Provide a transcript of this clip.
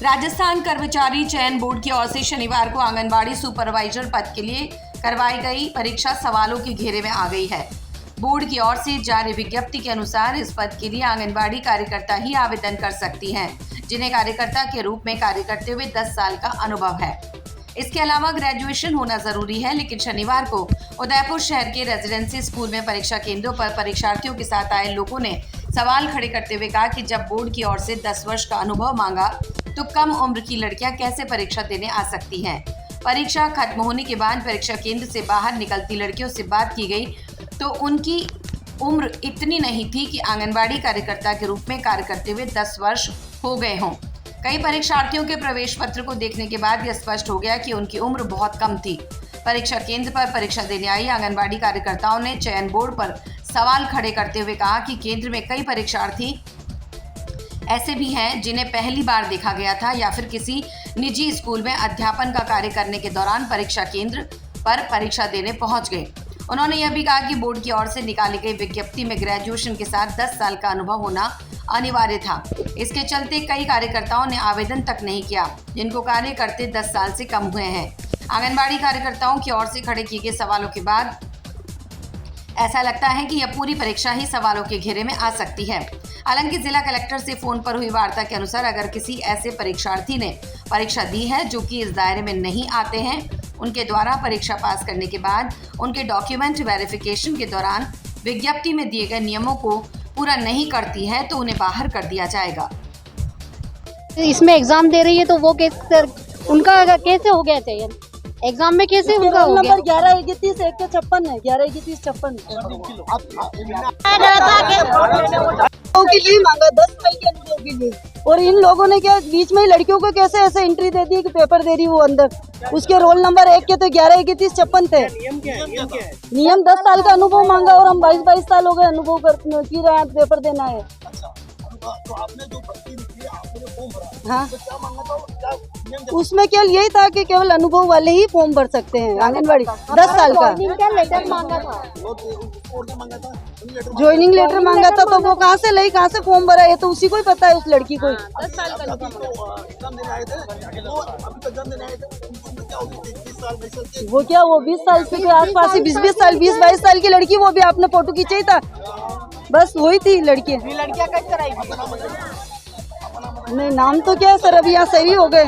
राजस्थान कर्मचारी चयन बोर्ड की ओर से शनिवार को आंगनबाड़ी सुपरवाइजर पद के लिए करवाई गई परीक्षा सवालों के घेरे में आ गई है। बोर्ड की ओर से जारी विज्ञप्ति के अनुसार इस पद के लिए आंगनबाड़ी कार्यकर्ता ही आवेदन कर सकती हैं, जिन्हें कार्यकर्ता के रूप में कार्य करते हुए 10 साल का अनुभव है। इसके अलावा ग्रेजुएशन होना जरूरी है, लेकिन शनिवार को उदयपुर शहर के रेजिडेंसी स्कूल में परीक्षा केंद्रों पर परीक्षार्थियों के साथ आए लोगों ने सवाल खड़े करते हुए कहा कि जब बोर्ड की ओर से 10 वर्ष का अनुभव मांगा तो कम उम्र की लड़कियां कैसे परीक्षा देने आ सकती हैं। परीक्षा खत्म होने के बाद परीक्षा केंद्र से बाहर निकलती लड़कियों से बात की गई तो उनकी उम्र इतनी नहीं थी कि आंगनबाड़ी कार्यकर्ता के रूप में कार्य करते हुए 10 वर्ष हो गए हों। कई परीक्षार्थियों के प्रवेश पत्र को देखने के बाद यह स्पष्ट हो गया कि उनकी उम्र बहुत कम थी। परीक्षा केंद्र पर परीक्षा देने आई आंगनबाड़ी कार्यकर्ताओं ने चयन बोर्ड पर सवाल खड़े करते हुए कहा कि केंद्र में कई परीक्षार्थी ऐसे भी हैं जिन्हें पहली बार देखा गया था या फिर किसी निजी स्कूल में अध्यापन का कार्य करने के दौरान परीक्षा केंद्र पर परीक्षा देने पहुंच गए। उन्होंने यह भी कहा कि बोर्ड की ओर से निकाली गई विज्ञप्ति में ग्रेजुएशन के साथ 10 साल का अनुभव होना अनिवार्य था। इसके चलते कई कार्यकर्ताओं ने आवेदन तक नहीं किया, जिनको कार्य करते 10 साल से कम हुए हैं। आंगनबाड़ी कार्यकर्ताओं की ओर से खड़े किए गए सवालों के बाद ऐसा लगता है कि यह पूरी परीक्षा ही सवालों के घेरे में आ सकती है। हालांकि जिला कलेक्टर से फोन पर हुई वार्ता के अनुसार अगर किसी ऐसे परीक्षार्थी ने परीक्षा दी है जो कि इस दायरे में नहीं आते हैं, उनके द्वारा परीक्षा पास करने के बाद उनके डॉक्यूमेंट वेरिफिकेशन के दौरान विज्ञप्ति में दिए गए नियमों को पूरा नहीं करती है तो उन्हें बाहर कर दिया जाएगा। इसमें एग्जाम दे रही है तो वो उनका कैसे हो गया चयन? एग्जाम में कैसे उनका हो गया? नंबर 1131 है 1131 के लिए मांगा 10 साल के अनुभव के लिए। और इन लोगों ने क्या बीच में ही लड़कियों को कैसे ऐसे एंट्री दे दी कि पेपर दे रही वो अंदर। उसके रोल नंबर 1 के तो 1131 थे। नियम 10 साल का अनुभव मांगा और हम 22 साल हो गए अनुभव की रहे हैं, पेपर देना है। तो आपने जो भर्ती निकली आपने जो फॉर्म भरा, हाँ, तो क्या मांगा था? क्या उसमें केवल यही था कि केवल अनुभव वाले ही फॉर्म भर सकते हैं। आंगनबाड़ी 10 साल का लेटर मांगा था, मांगा था? ज्वाइनिंग लेटर मांगा था, तो वो कहाँ से लाई, कहाँ से फॉर्म भरा, ये तो उसी को ही पता है उस लड़की को। 10 साल का एग्जाम देने आए थे, वो अभी तक एग्जाम देने आए थे, उनकी उम्र क्या होगी? 23 साल 22 साल की? वो क्या वो 20 साल के आसपास ही 20 साल 20-22 साल की लड़की, वो भी आपने फोटो खींचा ही था, बस वही थी लड़की। लड़कियां कैसे कराई? नहीं नाम तो क्या है सर, अभी यहाँ सही हो गए।